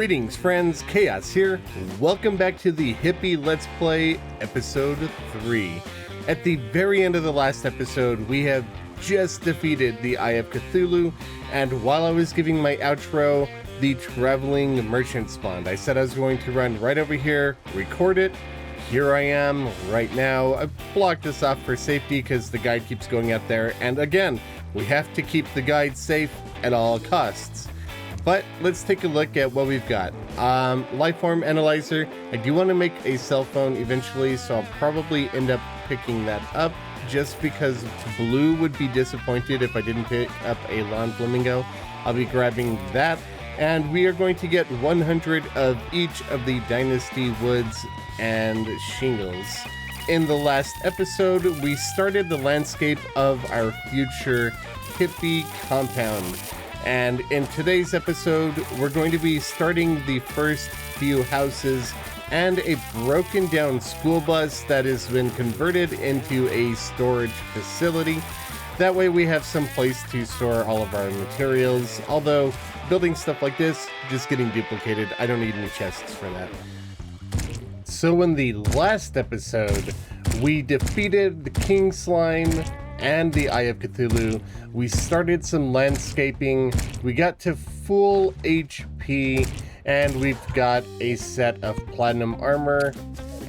Greetings friends, Khaios here. Welcome back to the Hippie Let's Play episode 3. At the very end of the last episode, we have just defeated the Eye of Cthulhu, and while I was giving my outro, the traveling merchant spawned. I said I was going to run right over here, record it. Here I am right now. I blocked this off for safety because the guide keeps going out there, and again, we have to keep the guide safe at all costs. But let's take a look at what we've got. Lifeform analyzer. I do want to make a cell phone eventually, so I'll probably end up picking that up just because Blue would be disappointed if I didn't pick up a lawn flamingo. I'll be grabbing that, and we are going to get 100 of each of the dynasty woods and shingles. In the last episode, we started the landscape of our future hippie compound. And in today's episode, we're going to be starting the first few houses and a broken down school bus that has been converted into a storage facility. That way we have some place to store all of our materials. Although building stuff like this, just getting duplicated. I don't need any chests for that. So in the last episode, we defeated the King Slime and the Eye of Cthulhu. We started some landscaping, we got to full HP, and we've got a set of platinum armor,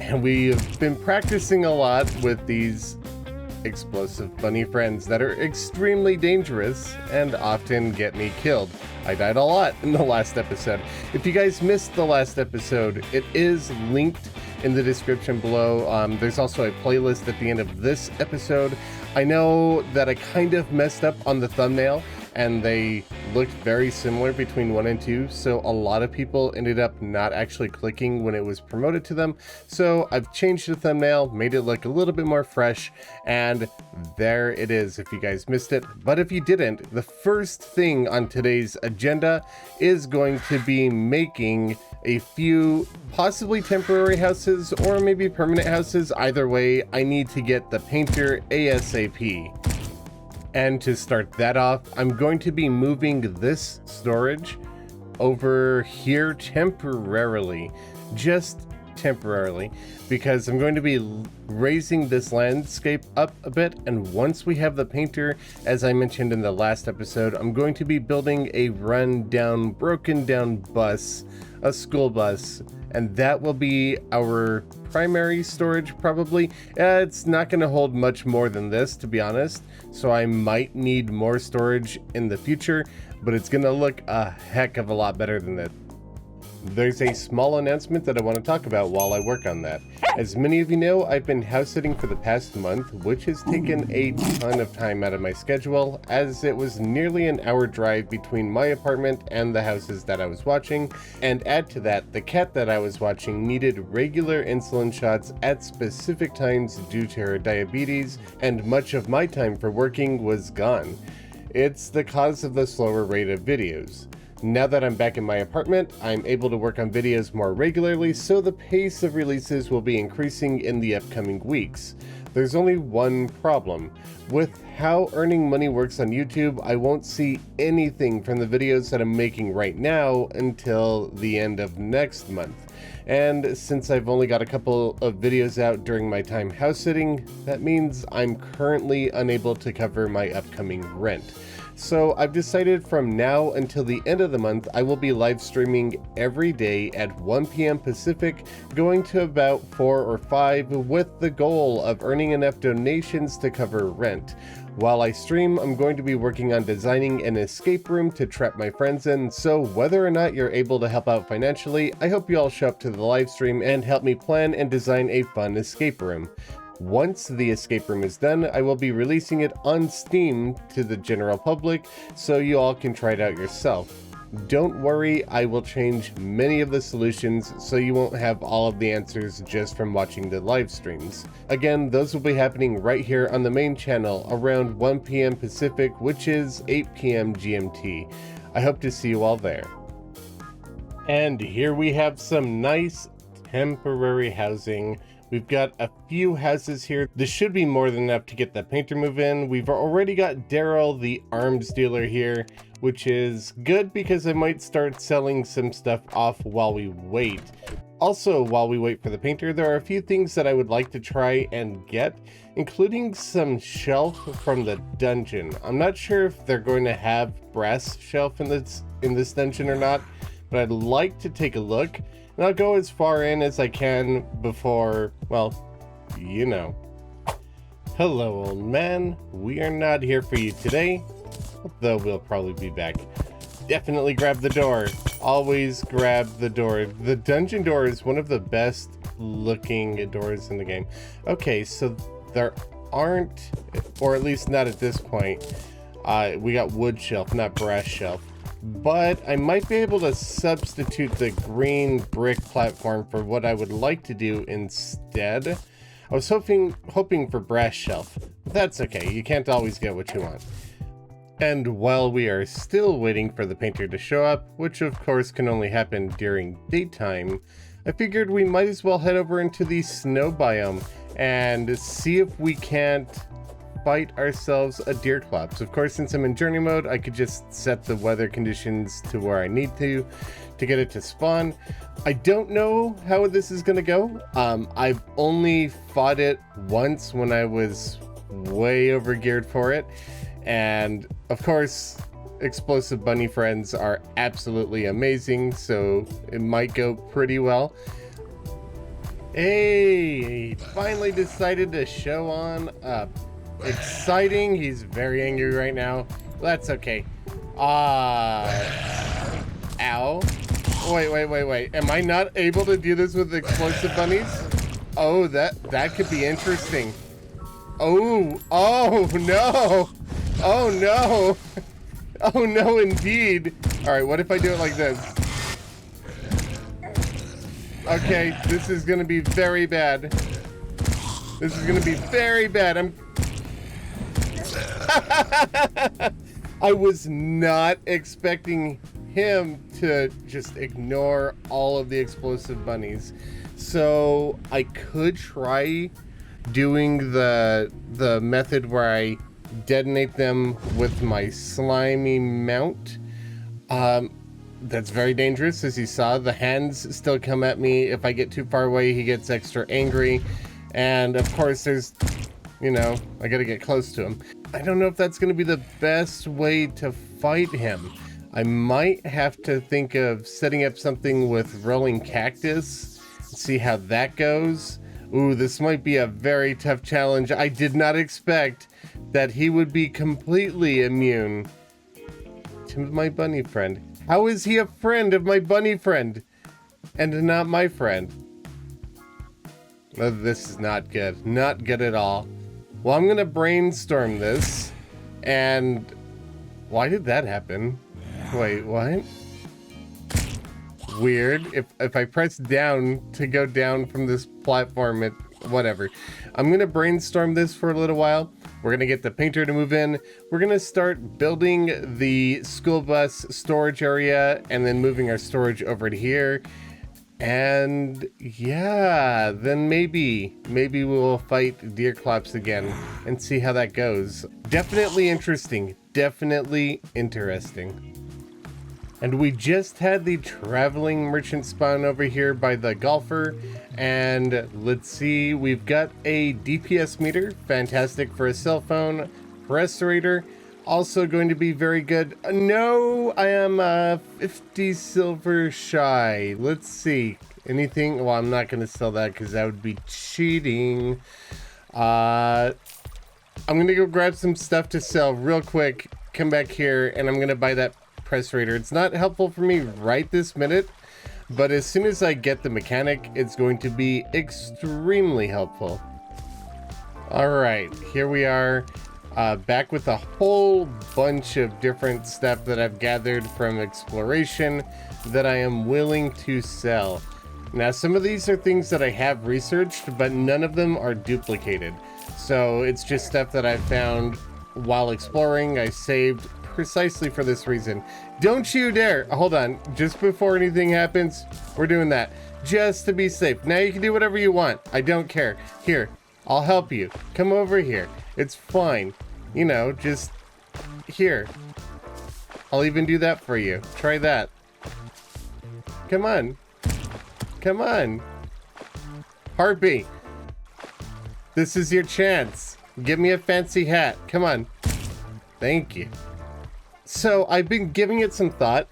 and we've been practicing a lot with these explosive bunny friends that are extremely dangerous and often get me killed. I died a lot in the last episode. If you guys missed the last episode, it is linked in the description below. There's also a playlist at the end of this episode. I know that I kind of messed up on the thumbnail and they looked very similar between 1 and 2, so a lot of people ended up not actually clicking when it was promoted to them. So I've changed the thumbnail, made it look a little bit more fresh, and there it is if you guys missed it. But if you didn't, the first thing on today's agenda is going to be making a few possibly temporary houses or maybe permanent houses. Either way, I need to get the painter ASAP. And to start that off, I'm going to be moving this storage over here temporarily, just temporarily, because I'm going to be raising this landscape up a bit, and once we have the painter, as I mentioned in the last episode, I'm going to be building a run-down, broken-down bus, a school bus, and that will be our primary storage probably. It's not going to hold much more than this, to be honest, so I might need more storage in the future, but it's going to look a heck of a lot better than that. There's a small announcement that I want to talk about while I work on that. As many of you know, I've been house sitting for the past month, which has taken a ton of time out of my schedule, as it was nearly an hour drive between my apartment and the houses that I was watching. And add to that, the cat that I was watching needed regular insulin shots at specific times due to her diabetes, and much of my time for working was gone. It's the cause of the slower rate of videos. Now that I'm back in my apartment, I'm able to work on videos more regularly, so the pace of releases will be increasing in the upcoming weeks. There's only one problem. With how earning money works on YouTube, I won't see anything from the videos that I'm making right now until the end of next month. And since I've only got a couple of videos out during my time house sitting, that means I'm currently unable to cover my upcoming rent. So I've decided from now until the end of the month, I will be live streaming every day at 1 p.m. Pacific, going to about 4 or 5, with the goal of earning enough donations to cover rent. While I stream, I'm going to be working on designing an escape room to trap my friends in, so whether or not you're able to help out financially, I hope you all show up to the live stream and help me plan and design a fun escape room. Once the escape room is done, I will be releasing it on Steam to the general public, so you all can try it out yourself. Don't worry, I will change many of the solutions, so you won't have all of the answers just from watching the live streams. Again, those will be happening right here on the main channel around 1 p.m. Pacific, which is 8 p.m. GMT. I hope to see you all there. And here we have some nice temporary housing We've got a few houses here. This should be more than enough to get the painter move in. We've already got Daryl, the arms dealer here, which is good because I might start selling some stuff off while we wait. Also, while we wait for the painter, there are a few things that I would like to try and get, including some shelf from the dungeon. I'm not sure if they're going to have brass shelf in this dungeon or not, but I'd like to take a look. And I'll go as far in as I can before, well, you know. Hello, old man. We are not here for you today, though we'll probably be back. Definitely grab the door. Always grab the door. The dungeon door is one of the best looking doors in the game. Okay, so there aren't, or at least not at this point, we got wood shelf, not brass shelf. But I might be able to substitute the green brick platform for what I would like to do instead. I was hoping for brass shelf, but that's okay. You can't always get what you want. And while we are still waiting for the painter to show up, which of course can only happen during daytime, I figured we might as well head over into the snow biome and see if we can't fight ourselves a Deerclops. Of course, since I'm in journey mode, I could just set the weather conditions to where I need to get it to spawn. I don't know how this is gonna go. I've only fought it once when I was way over geared for it. And of course, explosive bunny friends are absolutely amazing, so it might go pretty well. Hey, he finally decided to show on up. Exciting. He's very angry right now. That's okay. Ow. Wait. Am I not able to do this with explosive bunnies? Oh, that could be interesting. Oh no. Oh no. Oh no, indeed. All right, what if I do it like this? Okay, this is gonna be very bad. This is gonna be very bad. I was not expecting him to just ignore all of the explosive bunnies. So I could try doing the method where I detonate them with my slimy mount. That's very dangerous. As you saw, the hands still come at me. If I get too far away, he gets extra angry. And of course there's, you know, I gotta get close to him. I don't know if that's gonna be the best way to fight him. I might have to think of setting up something with rolling cactus, see how that goes. Ooh, this might be a very tough challenge. I did not expect that he would be completely immune to my bunny friend. How is he a friend of my bunny friend and not my friend? Oh, this is not good. Not good at all. Well, I'm gonna brainstorm this. And why did that happen? Wait, what? Weird. If I press down to go down from this platform, whatever. I'm gonna brainstorm this for a little while. We're gonna get the painter to move in. We're gonna start building the school bus storage area and then moving our storage over to here. And yeah, then maybe we'll fight Deerclops again and see how that goes. Definitely interesting. Definitely interesting. And we just had the traveling merchant spawn over here by the golfer. And let's see, we've got a DPS meter, fantastic for a cell phone. Restorator, also going to be very good. No, I am 50 silver shy. Let's see, anything? Well, I'm not going to sell that because that would be cheating. I'm going to go grab some stuff to sell real quick, come back here, and I'm going to buy that Restorator. It's not helpful for me right this minute, but as soon as I get the mechanic, it's going to be extremely helpful. All right, here we are, back with a whole bunch of different stuff that I've gathered from exploration that I am willing to sell. Now, some of these are things that I have researched, but none of them are duplicated. So it's just stuff that I found while exploring. I saved precisely for this reason. Don't you dare. Hold on. Just before anything happens, we're doing that. Just to be safe. Now you can do whatever you want. I don't care. Here, I'll help you. Come over here. It's fine. You know, just here. I'll even do that for you. Try that. Come on. Come on. Harpy. This is your chance. Give me a fancy hat. Come on. Thank you. So I've been giving it some thought,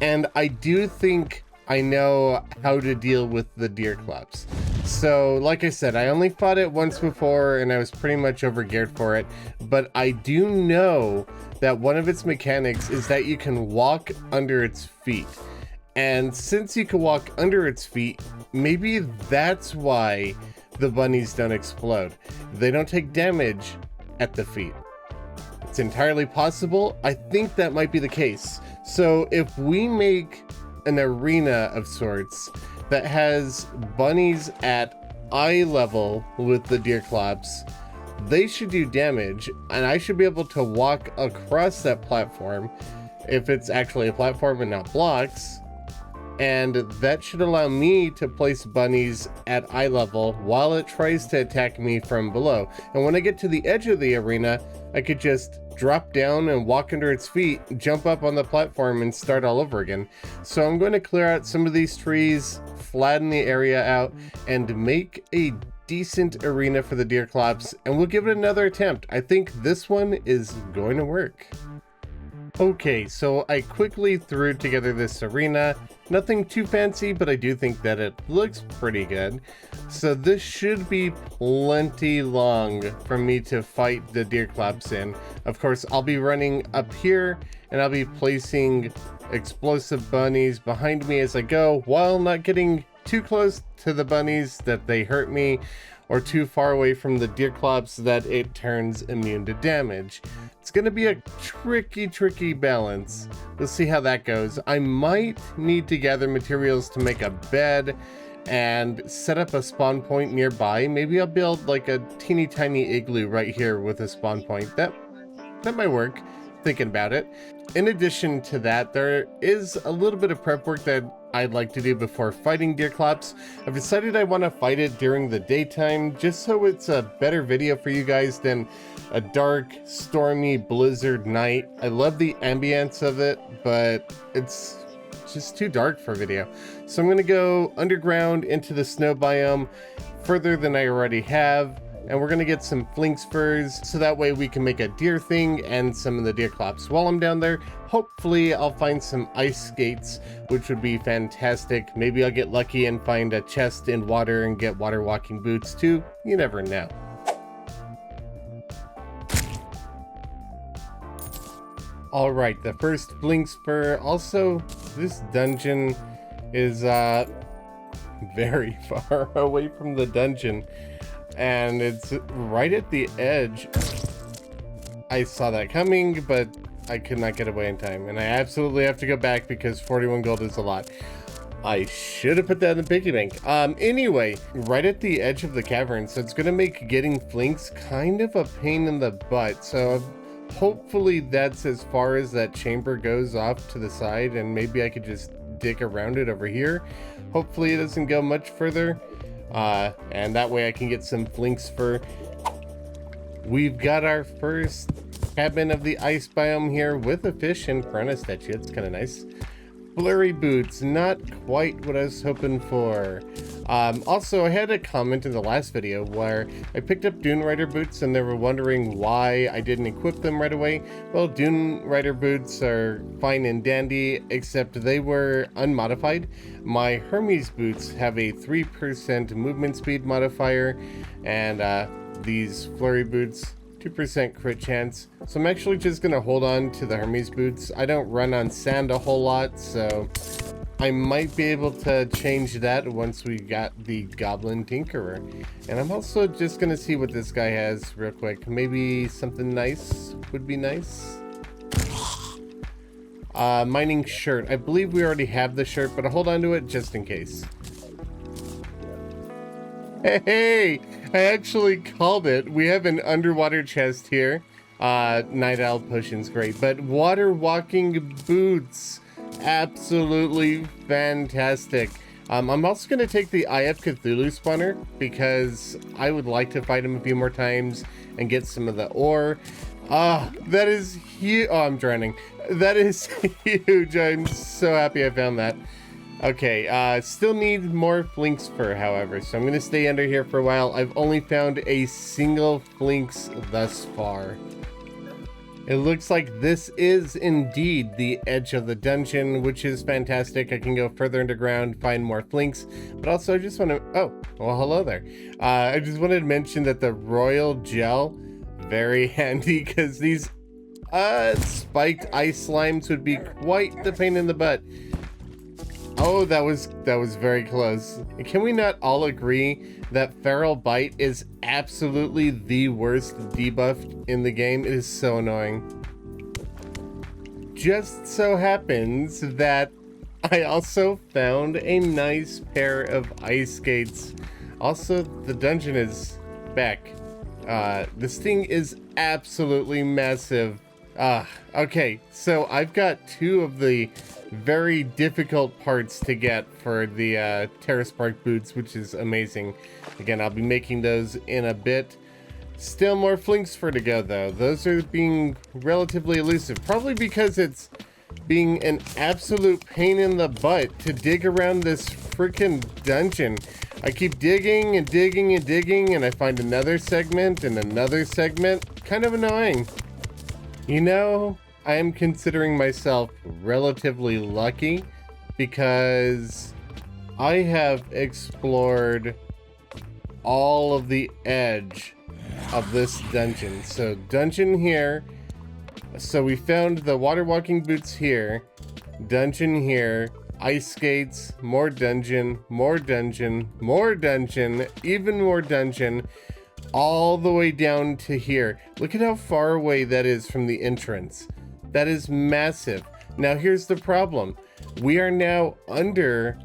and I do think I know how to deal with the Deerclops. So like I said, I only fought it once before and I was pretty much overgeared for it, but I do know that one of its mechanics is that you can walk under its feet. And since you can walk under its feet, maybe that's why the bunnies don't explode. They don't take damage at the feet. It's entirely possible. I think that might be the case. So if we make an arena of sorts that has bunnies at eye level with the Deerclops, they should do damage, and I should be able to walk across that platform if it's actually a platform and not blocks, and that should allow me to place bunnies at eye level while it tries to attack me from below. And when I get to the edge of the arena, I could just drop down and walk under its feet, jump up on the platform, and start all over again. So I'm going to clear out some of these trees, flatten the area out, and make a decent arena for the Deerclops, and we'll give it another attempt. I think this one is going to work. Okay, so I quickly threw together this arena. Nothing too fancy, but I do think that it looks pretty good. So this should be plenty long for me to fight the Deerclops in. Of course, I'll be running up here, and I'll be placing explosive bunnies behind me as I go, while not getting too close to the bunnies that they hurt me, or too far away from the Deerclops that it turns immune to damage. It's gonna be a tricky balance. We'll see how that goes. I might need to gather materials to make a bed and set up a spawn point nearby. Maybe I'll build like a teeny tiny igloo right here with a spawn point. That might work, thinking about it. In addition to that, there is a little bit of prep work that I'd like to do before fighting Deerclops. I've decided I want to fight it during the daytime, just so it's a better video for you guys than a dark, stormy blizzard night. I love the ambience of it, but it's just too dark for video. So I'm going to go underground into the snow biome, further than I already have, and we're going to get some flinx furs, so that way we can make a deer thing and some of the Deerclops. While I'm down there, hopefully I'll find some ice skates, which would be fantastic. Maybe I'll get lucky and find a chest in water and get water walking boots too. You never know. Alright, the first flinx fur. Also, this dungeon is very far away from the dungeon, and it's right at the edge. I saw that coming, but I could not get away in time, and I absolutely have to go back because 41 gold is a lot. I should have put that in the piggy bank. Anyway, right at the edge of the cavern, so it's gonna make getting flinx kind of a pain in the butt. So hopefully that's as far as that chamber goes off to the side, and maybe I could just dig around it over here. Hopefully it doesn't go much further, and that way I can get some flinx fur. We've got our first cabin of the ice biome here with a fish and piranha statue. It's kind of nice. Blurry boots, not quite what I was hoping for. Also, I had a comment in the last video where I picked up Dune Rider boots and they were wondering why I didn't equip them right away. Well, Dune Rider boots are fine and dandy, except they were unmodified. My Hermes boots have a 3% movement speed modifier, and these flurry boots, 2% crit chance. So I'm actually just gonna hold on to the Hermes boots. I don't run on sand a whole lot, so I might be able to change that once we got the Goblin Tinkerer. And I'm also just gonna see what this guy has real quick. Maybe something nice would be nice. Mining shirt. I believe we already have the shirt, but I'll hold on to it just in case. Hey, I actually called it. We have an underwater chest here. Night Owl Potion's great, but water walking boots, absolutely fantastic. I'm also going to take the Eye of Cthulhu spawner because I would like to fight him a few more times and get some of the ore. That is huge. Oh, I'm drowning. That is huge. I'm so happy I found that. Okay, still need more Flinx fur, however, so I'm going to stay under here for a while. I've only found a single Flinx thus far. It looks like this is indeed the edge of the dungeon, which is fantastic. I can go further underground, find more Flinx, but also I just want to... Oh, well, hello there. I just wanted to mention that the royal gel, very handy, because these spiked ice slimes would be quite the pain in the butt. Oh, that was very close. Can we not all agree that Feral Bite is absolutely the worst debuff in the game? It is so annoying. Just so happens that I also found a nice pair of ice skates. Also, the dungeon is back. This thing is absolutely massive. Okay, so I've got two of the very difficult parts to get for the Terrace Park boots, which is amazing. Again, I'll be making those in a bit. Still more Flinx fur to go, though. Those are being relatively elusive, probably because it's being an absolute pain in the butt to dig around this freaking dungeon. I keep digging and digging and digging, and I find another segment and another segment. Kind of annoying. You know, I am considering myself relatively lucky because I have explored all of the edge of this dungeon. So dungeon here. So we found the water walking boots here. Dungeon here. Ice skates. More dungeon. More dungeon. More dungeon. Even more dungeon. All the way down to here. Look at how far away that is from the entrance. That is massive. Now here's the problem. We are now under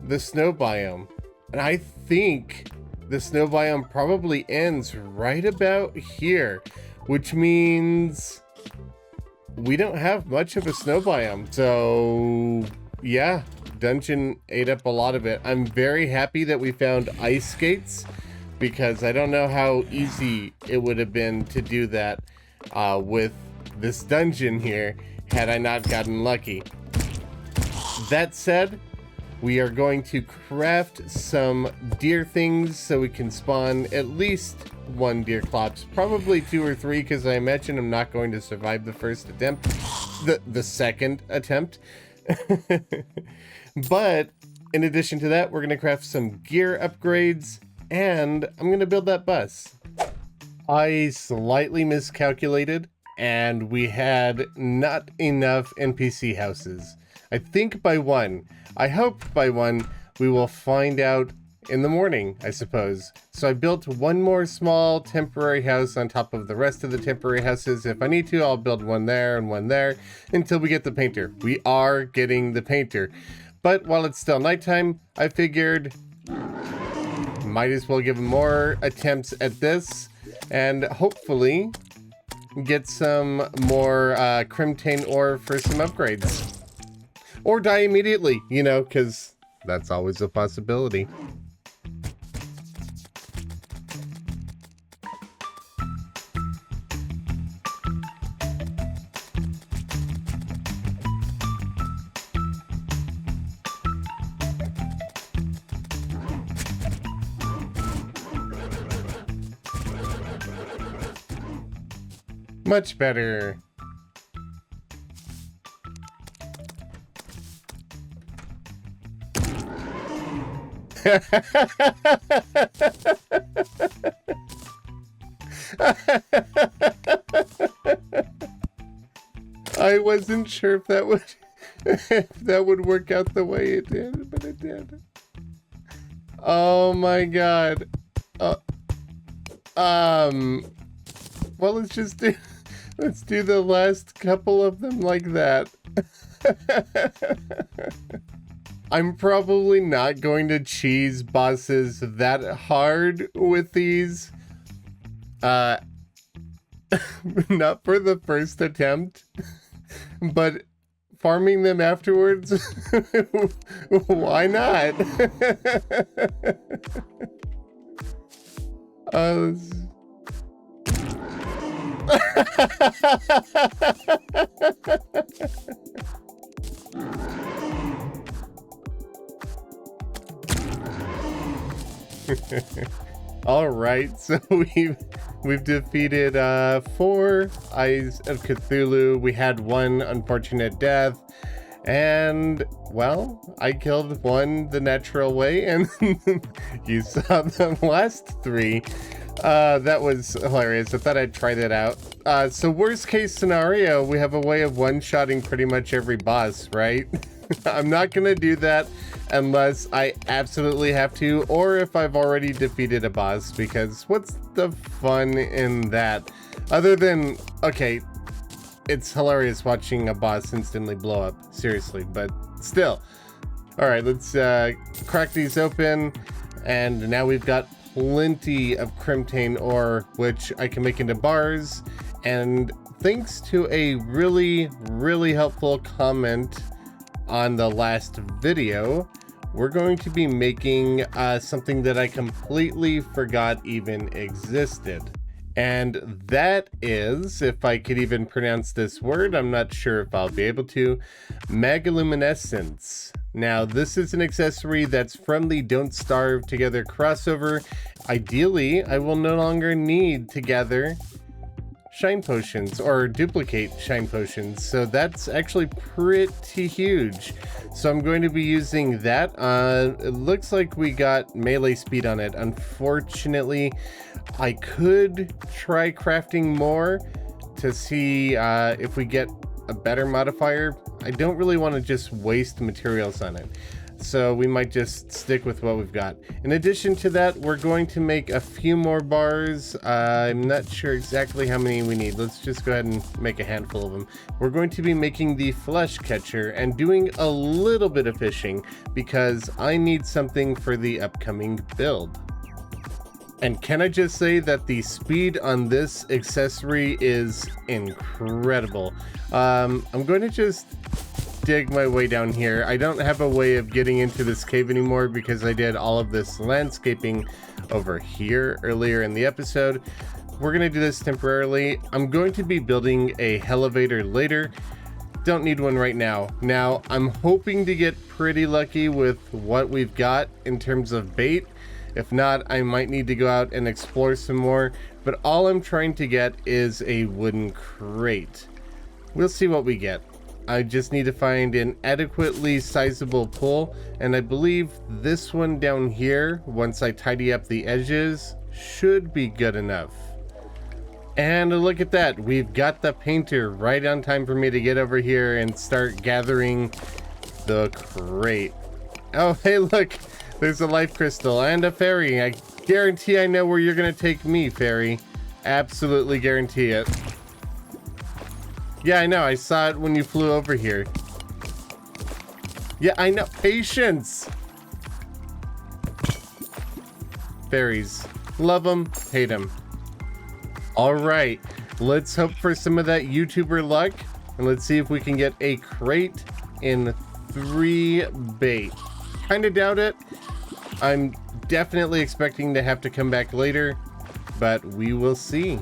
the snow biome. And I think the snow biome probably ends right about here, which means we don't have much of a snow biome. So yeah, dungeon ate up a lot of it. I'm very happy that we found ice skates because I don't know how easy it would have been to do that with this dungeon here had I not gotten lucky. That said, we are going to craft some deer things so we can spawn at least one Deerclops, probably 2 or 3, because I imagine I'm not going to survive the first attempt, the second attempt. But in addition to that, we're going to craft some gear upgrades, and I'm going to build that bus. I slightly miscalculated, and we had not enough NPC houses. I think by one. I hope by one we will find out in the morning, I suppose. So I built one more small temporary house on top of the rest of the temporary houses. If I need to, I'll build one there and one there until we get the painter. We are getting the painter. But while it's still nighttime, I figured might as well give him more attempts at this and hopefully get some more Crimtane ore for some upgrades. Or die immediately, you know, because that's always a possibility. Much better. I wasn't sure if that would if that would work out the way it did, but it did. Oh my god. Well, let's do the last couple of them like that. I'm probably not going to cheese bosses that hard with these. Not for the first attempt, but farming them afterwards? Why not? All right, so we've defeated 4 Eyes of Cthulhu. We had 1 unfortunate death, and well, I killed 1 the natural way, and you saw the last 3. That was hilarious. I thought I'd try that out. So worst case scenario, we have a way of one-shotting pretty much every boss, right? I'm not gonna do that unless I absolutely have to, or if I've already defeated a boss, because what's the fun in that? Other than, okay, it's hilarious watching a boss instantly blow up, seriously, but still. All right, let's crack these open, and now we've got plenty of Crimtane ore, which I can make into bars, and thanks to a really helpful comment on the last video, we're going to be making something that I completely forgot even existed. And that is, if I could even pronounce this word, I'm not sure if I'll be able to, Magaluminescence. Now, this is an accessory that's from the Don't Starve Together crossover. Ideally, I will no longer need to gather shine potions or duplicate shine potions, so that's actually pretty huge. So I'm going to be using that. It looks like we got melee speed on it. Unfortunately, I could try crafting more to see if we get a better modifier. I don't really want to just waste materials on it, so we might just stick with what we've got. In addition to that, we're going to make a few more bars. I'm not sure exactly how many we need. Let's just go ahead and make a handful of them. We're going to be making the flesh catcher and doing a little bit of fishing because I need something for the upcoming build. And can I just say that the speed on this accessory is incredible. I'm going to just dig my way down here. I don't have a way of getting into this cave anymore because I did all of this landscaping over here earlier in the episode. We're going to do this temporarily. I'm going to be building a elevator later. Don't need one right now. Now, I'm hoping to get pretty lucky with what we've got in terms of bait. If not, I might need to go out and explore some more, but all I'm trying to get is a wooden crate. We'll see what we get. I just need to find an adequately sizable pull, and I believe this one down here, once I tidy up the edges, should be good enough. And look at that, we've got the painter right on time for me to get over here and start gathering the crate. Oh, hey, look. There's a life crystal and a fairy. I guarantee I know where you're gonna take me, fairy. Absolutely guarantee it. Yeah, I know. I saw it when you flew over here. Yeah, I know. Patience! Fairies. Love them, hate them. Alright, let's hope for some of that YouTuber luck. And let's see if we can get a crate in 3 bait. Kinda doubt it. I'm definitely expecting to have to come back later, but we will see.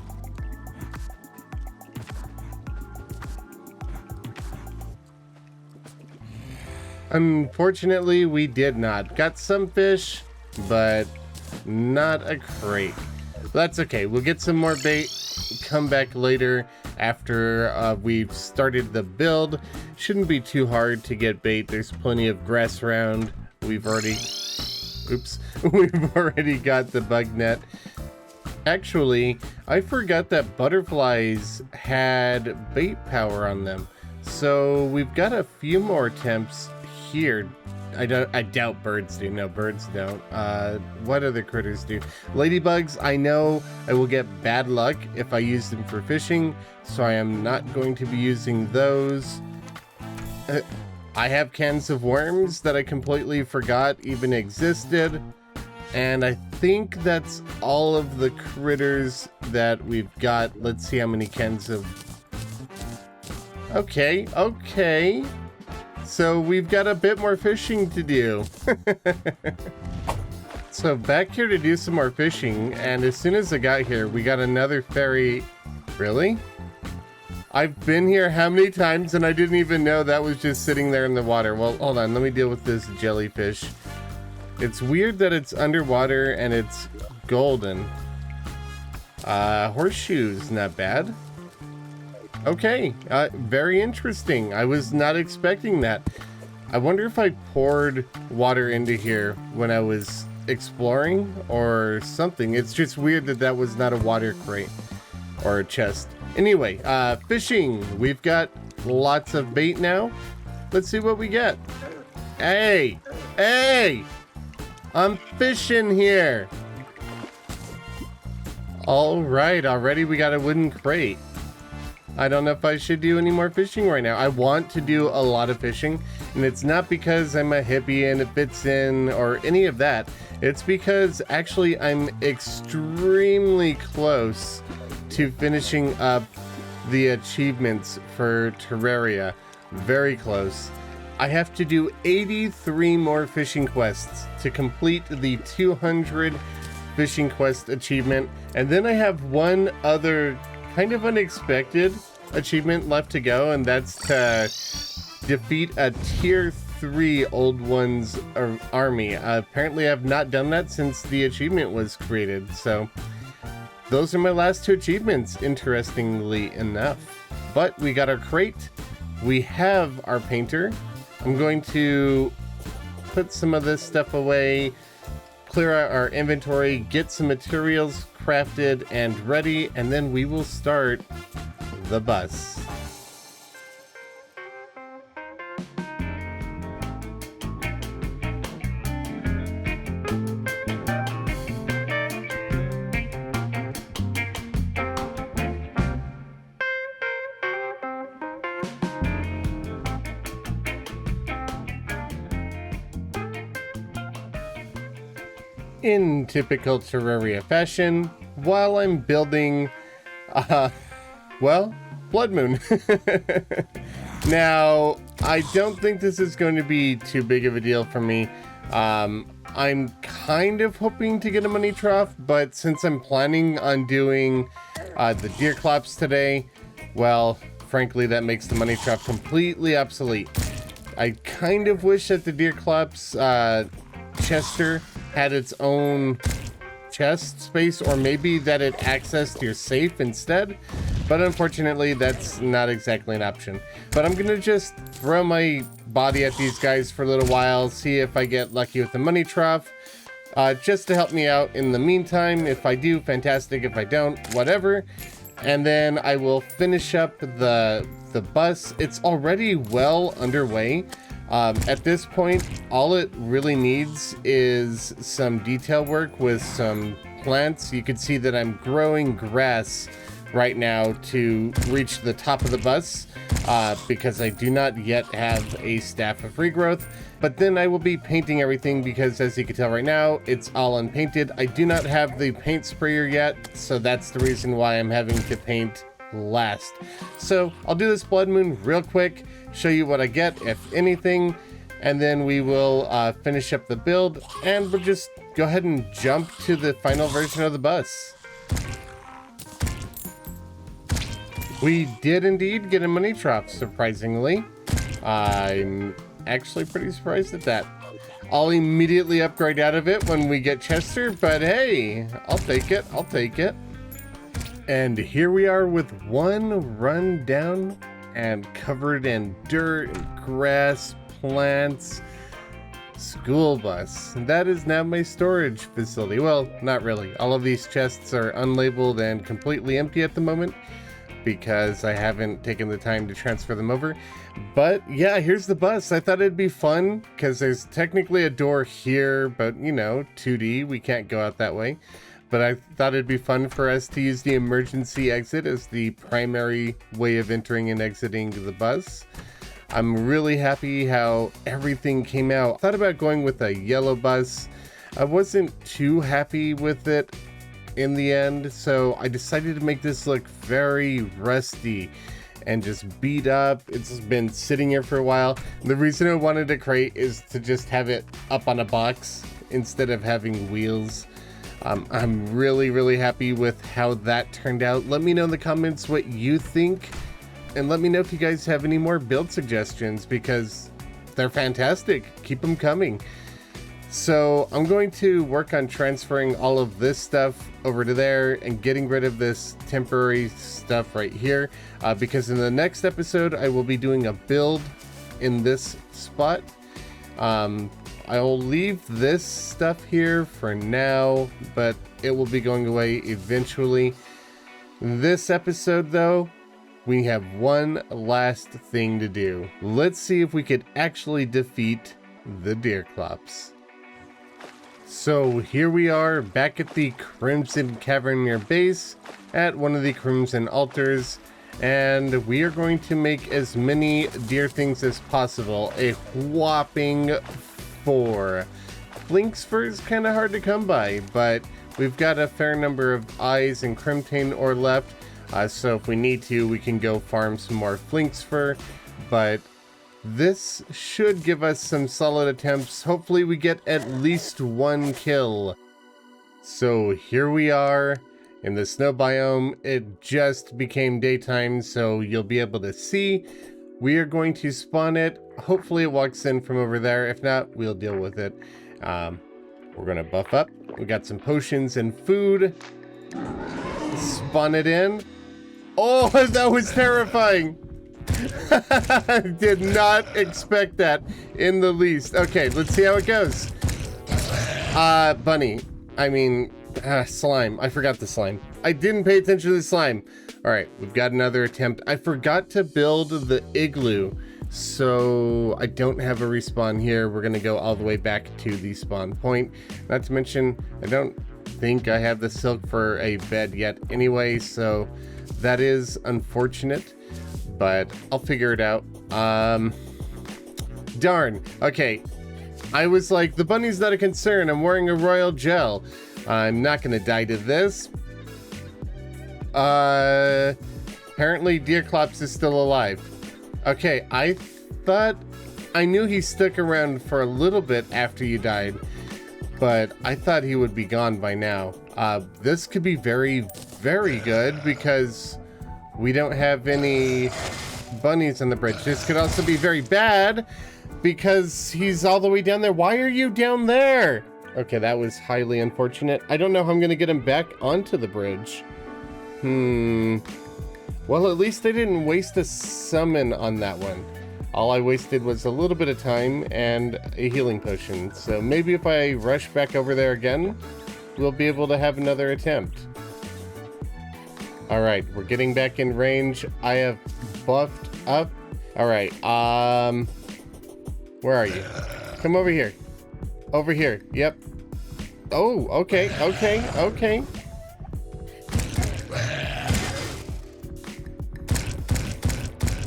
Unfortunately, we did not. Got some fish, but not a crate. That's okay. We'll get some more bait, come back later after we've started the build. Shouldn't be too hard to get bait. There's plenty of grass around. We've already got the bug net. Actually, I forgot that butterflies had bait power on them. So we've got a few more attempts here. I doubt birds do. No, birds don't. What other critters do? Ladybugs, I know I will get bad luck if I use them for fishing, so I am not going to be using those. I have cans of worms that I completely forgot even existed. And I think that's all of the critters that we've got. Let's see how many cans of... Okay, okay. So we've got a bit more fishing to do. So back here to do some more fishing, and as soon as I got here, we got another ferry. Really? I've been here how many times and I didn't even know that was just sitting there in the water. Well, hold on, let me deal with this jellyfish. It's weird that it's underwater and it's golden. Horseshoes, not bad. Okay, very interesting. I was not expecting that. I wonder if I poured water into here when I was exploring or something. It's just weird that that was not a water crate or a chest. Anyway, fishing. We've got lots of bait now. Let's see what we get. Hey, hey, I'm fishing here. All right, already we got a wooden crate. I don't know if I should do any more fishing right now. I want to do a lot of fishing, and it's not because I'm a hippie and it fits in or any of that. It's because actually I'm extremely close to finishing up the achievements for Terraria. Very close. I have to do 83 more fishing quests to complete the 200 fishing quest achievement, and then I have one other kind of unexpected achievement left to go, and that's to defeat a tier 3 old ones army. Apparently I've not done that since the achievement was created, so those are my last 2 achievements, interestingly enough. But we got our crate, we have our painter. I'm going to put some of this stuff away, clear out our inventory, get some materials crafted and ready, and then we will start the bus. In typical Terraria fashion, while I'm building, well, Blood Moon. Now, I don't think this is going to be too big of a deal for me. I'm kind of hoping to get a money trough, but since I'm planning on doing the Deerclops today, well, frankly, that makes the money trough completely obsolete. I kind of wish that the Deerclops Chester had its own chest space, or maybe that it accessed your safe instead, but unfortunately that's not exactly an option. But I'm gonna just throw my body at these guys for a little while, see if I get lucky with the money trough, just to help me out in the meantime. If I do, fantastic. If I don't, whatever. And then I will finish up the bus. It's already well underway. At this point, all it really needs is some detail work with some plants. You can see that I'm growing grass right now to reach the top of the bus, because I do not yet have a staff of regrowth. But then I will be painting everything because, as you can tell right now, it's all unpainted. I do not have the paint sprayer yet, so that's the reason why I'm having to paint last. So I'll do this Blood Moon real quick, show you what I get, if anything, and then we will finish up the build, and we'll just go ahead and jump to the final version of the bus. We did indeed get a money trough, surprisingly. I'm actually pretty surprised at that. I'll immediately upgrade out of it when we get Chester, but hey, I'll take it, I'll take it. And here we are with one run down and covered in dirt, grass, plants, school bus. That is now my storage facility. Well, not really. All of these chests are unlabeled and completely empty at the moment because I haven't taken the time to transfer them over. But yeah, here's the bus. I thought it'd be fun because there's technically a door here, but you know, 2D, we can't go out that way. But I thought it'd be fun for us to use the emergency exit as the primary way of entering and exiting the bus. I'm really happy how everything came out. I thought about going with a yellow bus, I wasn't too happy with it in the end, so I decided to make this look very rusty and just beat up. It's been sitting here for a while. The reason I wanted to create is to just have it up on a box instead of having wheels. I'm really happy with how that turned out. Let me know in the comments what you think, and let me know if you guys have any more build suggestions, because they're fantastic. Keep them coming. So I'm going to work on transferring all of this stuff over to there and getting rid of this temporary stuff right here, because in the next episode I will be doing a build in this spot. I will leave this stuff here for now, but it will be going away eventually. This episode though, we have one last thing to do. Let's see if we could actually defeat the Deerclops. So here we are back at the Crimson Cavern base at one of the Crimson Altars, and we are going to make as many deer things as possible. A whopping 4. Blink's fur is kind of hard to come by, but we've got a fair number of eyes and crimtane ore left, so if we need to, we can go farm some more Flink's fur, but this should give us some solid attempts. Hopefully we get at least 1 kill. So here we are in the snow biome. It just became daytime, so you'll be able to see. We are going to spawn it. Hopefully it walks in from over there. If not, we'll deal with it. We're gonna buff up. We got some potions and food. Spawn it in. Oh, that was terrifying. I did not expect that in the least. Okay, let's see how it goes. Bunny. I mean, slime. I forgot the slime. I didn't pay attention to the slime. All right, we've got another attempt. I forgot to build the igloo, so I don't have a respawn here. We're gonna go all the way back to the spawn point. Not to mention, I don't think I have the silk for a bed yet anyway, so that is unfortunate, but I'll figure it out. Darn. Okay, I was like, the bunny's not a concern. I'm wearing a royal gel. I'm not gonna die to this. Apparently Deerclops is still alive. Okay, I thought I knew he stuck around for a little bit after you died, but I thought he would be gone by now. This could be very good because we don't have any bunnies on the bridge. This could also be very bad because he's all the way down there. Why are you down there? Okay, that was highly unfortunate. I don't know how I'm gonna get him back onto the bridge. Well, at least I didn't waste a summon on that one. All I wasted was a little bit of time and a healing potion. So maybe if I rush back over there again, we'll be able to have another attempt. All right, we're getting back in range. I have buffed up. All right, where are you? Come over here. Over here, yep. Oh, okay.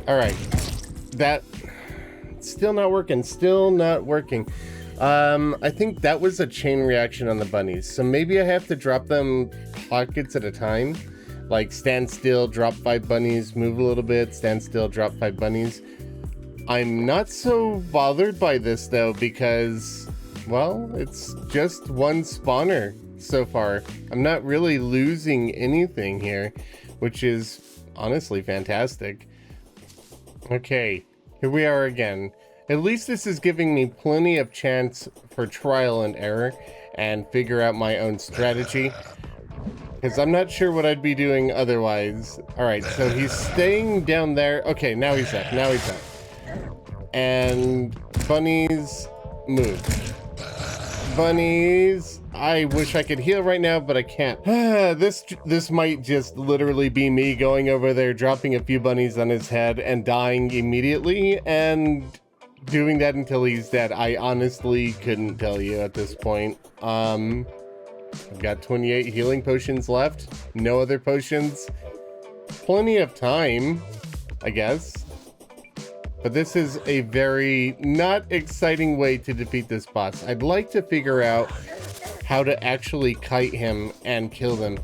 All right, that still not working. I think that was a chain reaction on the bunnies. So maybe I have to drop them pockets at a time. Like stand still, drop 5 bunnies, move a little bit, stand still, drop 5 bunnies. I'm not so bothered by this though, because, well, it's just one spawner so far. I'm not really losing anything here, which is honestly fantastic. Okay, here we are again. At least this is giving me plenty of chance for trial and error and figure out my own strategy, because I'm not sure what I'd be doing otherwise. All right, so he's staying down there. Okay, now he's up. And bunnies, move. Bunnies, I wish I could heal right now, but I can't. This might just literally be me going over there, dropping a few bunnies on his head and dying immediately, and doing that until he's dead. I honestly couldn't tell you at this point. I've got 28 healing potions left. No other potions. Plenty of time, I guess. But this is a very not exciting way to defeat this boss. I'd like to figure out how to actually kite him and kill them.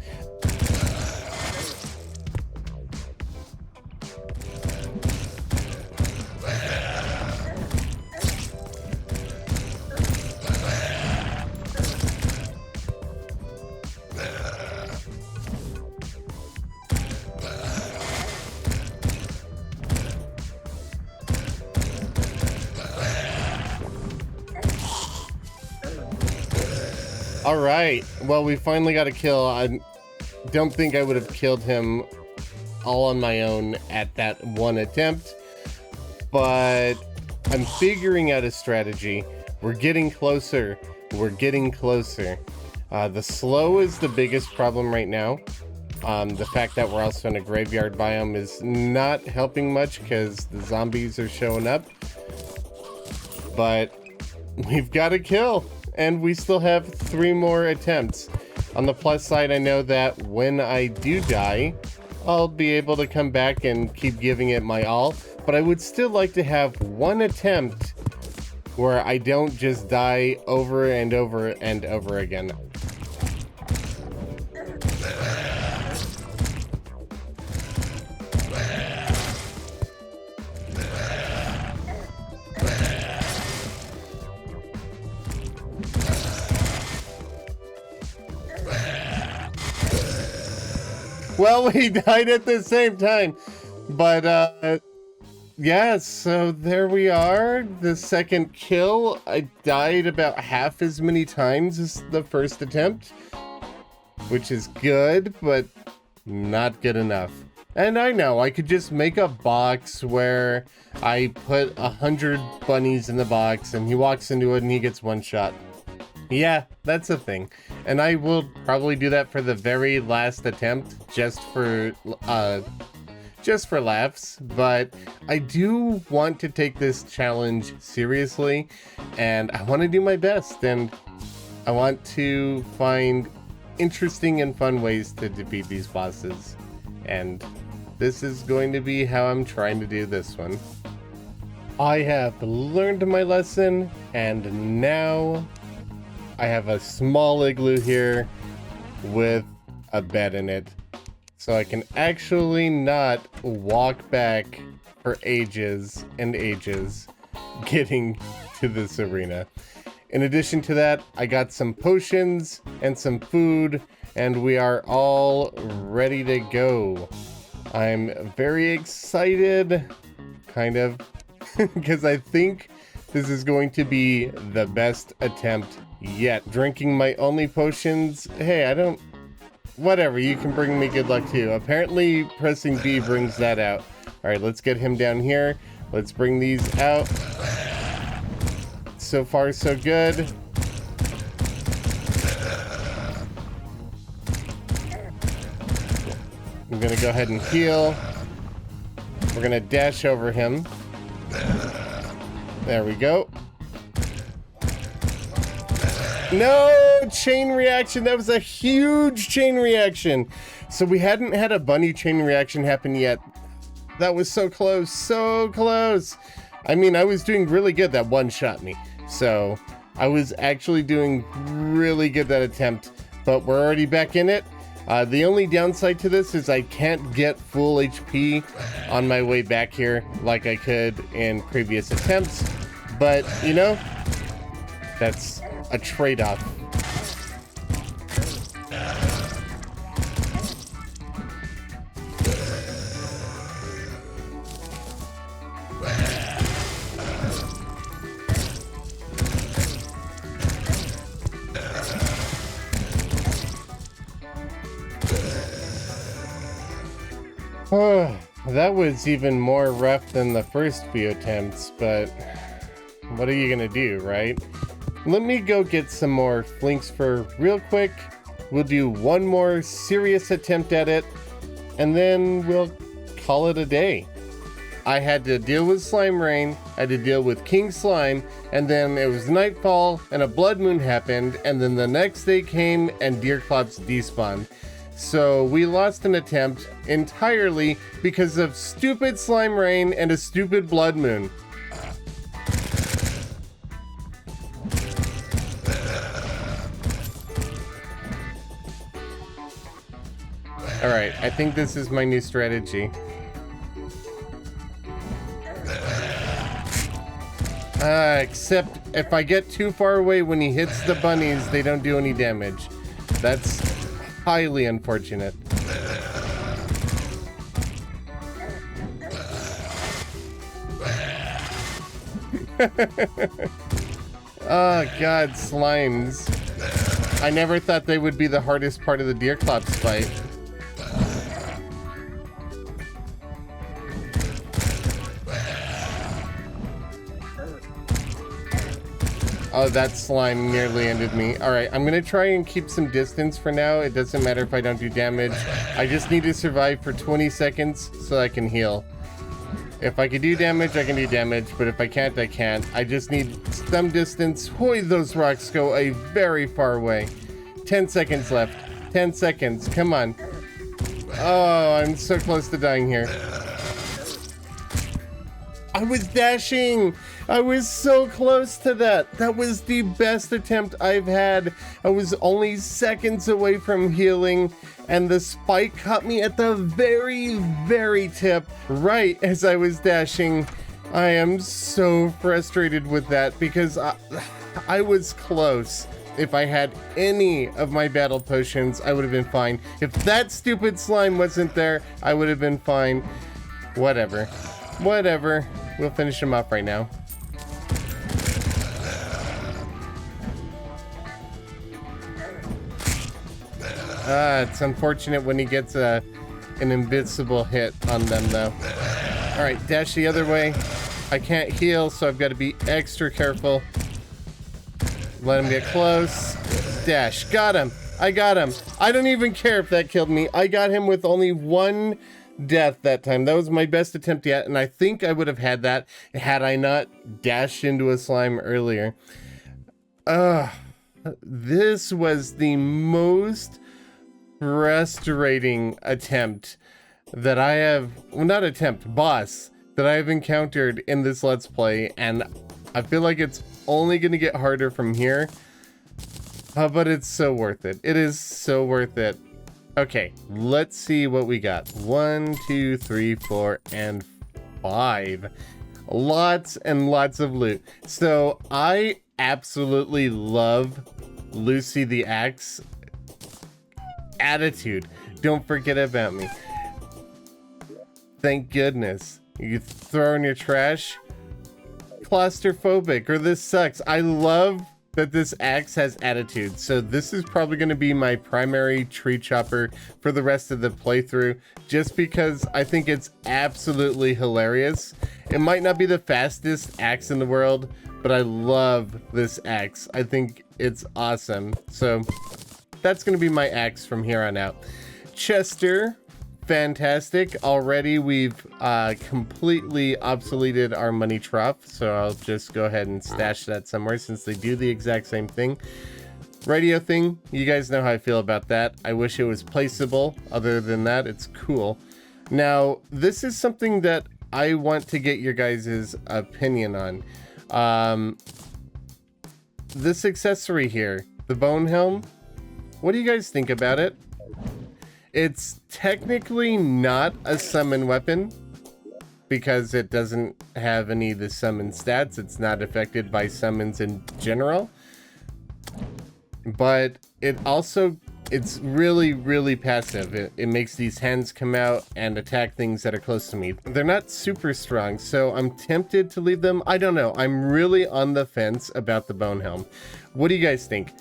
All right, well, we finally got a kill. I don't think I would have killed him all on my own at that one attempt, but I'm figuring out a strategy. We're getting closer. We're getting closer. The slow is the biggest problem right now. The fact that we're also in a graveyard biome is not helping much because the zombies are showing up, but we've got a kill. And we still have 3 more attempts. On the plus side, I know that when I do die, I'll be able to come back and keep giving it my all. But I would still like to have one attempt where I don't just die over and over and over again. Well, we died at the same time, but yeah, so there we are, the second kill. I died about half as many times as the first attempt, which is good, but not good enough. And I know, I could just make a box where I put 100 bunnies in the box and he walks into it and he gets one shot. Yeah, that's a thing. And I will probably do that for the very last attempt, just for laughs. But I do want to take this challenge seriously, and I want to do my best, and I want to find interesting and fun ways to defeat these bosses. And this is going to be how I'm trying to do this one. I have learned my lesson, and now I have a small igloo here with a bed in it, so I can actually not walk back for ages and ages getting to this arena. In addition to that, I got some potions and some food, and we are all ready to go. I'm very excited, kind of, because I think this is going to be the best attempt yet. Drinking my only potions, hey, whatever, you can bring me good luck too. Apparently pressing B brings that out. All right, let's get him down here. Let's bring these out. So far, so good. I'm gonna go ahead and heal. We're gonna dash over him. There we go. No, chain reaction. That was a huge chain reaction. So we hadn't had a bunny chain reaction happen yet. That was so close, so close. I mean, I was doing really good. That one shot me. So I was actually doing really good that attempt, but we're already back in it. The only downside to this is I can't get full HP on my way back here like I could in previous attempts. But, you know, that's a trade-off. That was even more rough than the first few attempts, but what are you gonna do, right? Let me go get some more flinks for real quick. We'll do one more serious attempt at it, and then we'll call it a day. I had to deal with slime rain, I had to deal with king slime, and then it was nightfall and a blood moon happened, and then the next day came and Deerclops despawned. So we lost an attempt entirely because of stupid slime rain and a stupid blood moon. All right, I think this is my new strategy. Except if I get too far away when he hits the bunnies, they don't do any damage. That's highly unfortunate. Oh god, slimes. I never thought they would be the hardest part of the Deerclops fight. Oh, that slime nearly ended me. Alright, I'm gonna try and keep some distance for now. It doesn't matter if I don't do damage. I just need to survive for 20 seconds so I can heal. If I can do damage, I can do damage, but if I can't, I can't. I just need some distance. Hoy, those rocks go a very far way. 10 seconds left. 10 seconds. Come on. Oh, I'm so close to dying here. I was dashing. I was so close to that. That was the best attempt I've had. I was only seconds away from healing, and the spike caught me at the very, very tip, right as I was dashing. I am so frustrated with that because I was close. If I had any of my battle potions, I would have been fine. If that stupid slime wasn't there, I would have been fine. Whatever. Whatever. We'll finish him off right now. It's unfortunate when he gets an invincible hit on them, though. All right, dash the other way. I can't heal, so I've got to be extra careful. Let him get close. Dash. Got him. I got him. I don't even care if that killed me. I got him with only one death that time. That was my best attempt yet, and I think I would have had that had I not dashed into a slime earlier. This was the most frustrating attempt that I have, well, not attempt, boss that I have encountered in this Let's Play, and I feel like it's only going to get harder from here, but it's so worth it. It is so worth it. Okay, let's see what we got. 1, 2, 3, 4, and 5. Lots and lots of loot. So I absolutely love Lucy the Axe attitude. Don't forget about me. Thank goodness. You throw in your trash. Claustrophobic, or this sucks. I love that this axe has attitude. So this is probably going to be my primary tree chopper for the rest of the playthrough, just because I think it's absolutely hilarious. It might not be the fastest axe in the world, but I love this axe. I think it's awesome. So that's going to be my axe from here on out. Chester, fantastic. Already we've completely obsoleted our money trough, so I'll just go ahead and stash that somewhere since they do the exact same thing. Radio thing, you guys know how I feel about that. I wish it was placeable. Other than that, it's cool. Now, this is something that I want to get your guys' opinion on. This accessory here, the bone helm, what do you guys think about it? It's technically not a summon weapon because it doesn't have any of the summon stats. It's not affected by summons in general. But it's really, really passive. It makes these hands come out and attack things that are close to me. They're not super strong, so I'm tempted to leave them. I don't know. I'm really on the fence about the bone helm. What do you guys think?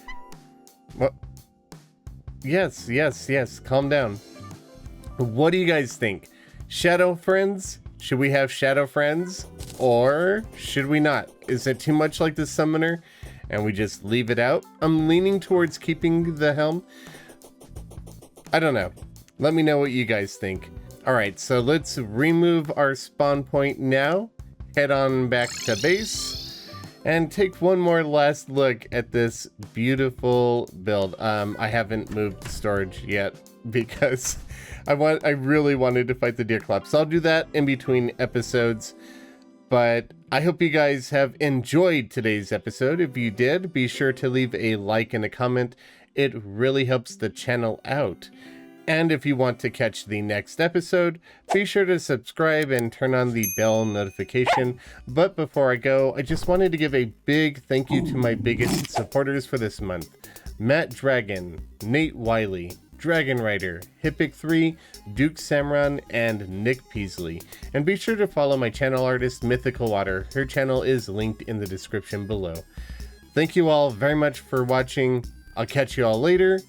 What? Yes. Calm down. What do you guys think? Shadow friends? Should we have shadow friends? Or should we not? Is it too much like the summoner and we just leave it out? I'm leaning towards keeping the helm. I don't know. Let me know what you guys think. All right, so let's remove our spawn point now. Head on back to base. And take one more last look at this beautiful build. I haven't moved storage yet because I really wanted to fight the Deerclops. I'll do that in between episodes. But I hope you guys have enjoyed today's episode. If you did, be sure to leave a like and a comment. It really helps the channel out. And if you want to catch the next episode, be sure to subscribe and turn on the bell notification. But before I go, I just wanted to give a big thank you to my biggest supporters for this month. Matt Dragon, Nate Wiley, Dragon Rider, Hippic3, Duke Samron, and Nick Peasley. And be sure to follow my channel artist MythicalWater. Her channel is linked in the description below. Thank you all very much for watching. I'll catch you all later.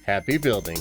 Happy building.